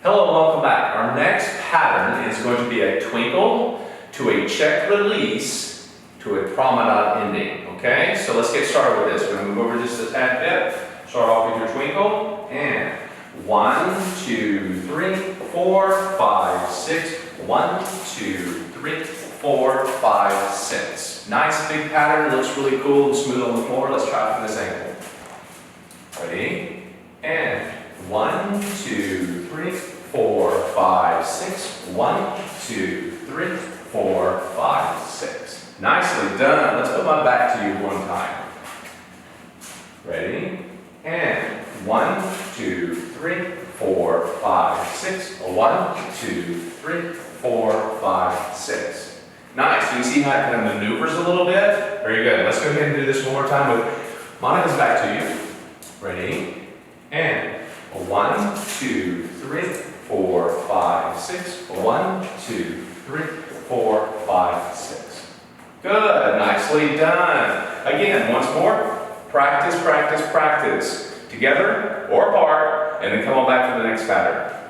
Hello and welcome back. Our next pattern is going to be a twinkle to a check release to a promenade ending. Okay, so let's get started with this. We're going to move over just a tad bit. Start off with your twinkle and 1, 2, 3, 4, 5, 6. 1, 2, 3, 4, 5, 6. Nice big pattern. Looks really cool and smooth on the floor. Let's try it from this angle. Ready? And 1, 2, 3, 4, 5, 6. 1, 2, 3, 4, 5, 6. Nicely done. Let's put my back to you one time. Ready? And 1, 2, 3, 4, 5, 6. 1, 2, 3, 4, 5, 6. Nice. You see how it kind of maneuvers a little bit? Very good. Let's go ahead and do this one more time with Monica's back to you. Ready? And 1, 2, 3, 4, 5, 6. 1, 2, 3, 4, 5, 6. Good. Nicely done. Again, once more. Practice, practice, practice. Together or apart, and then come on back to the next pattern.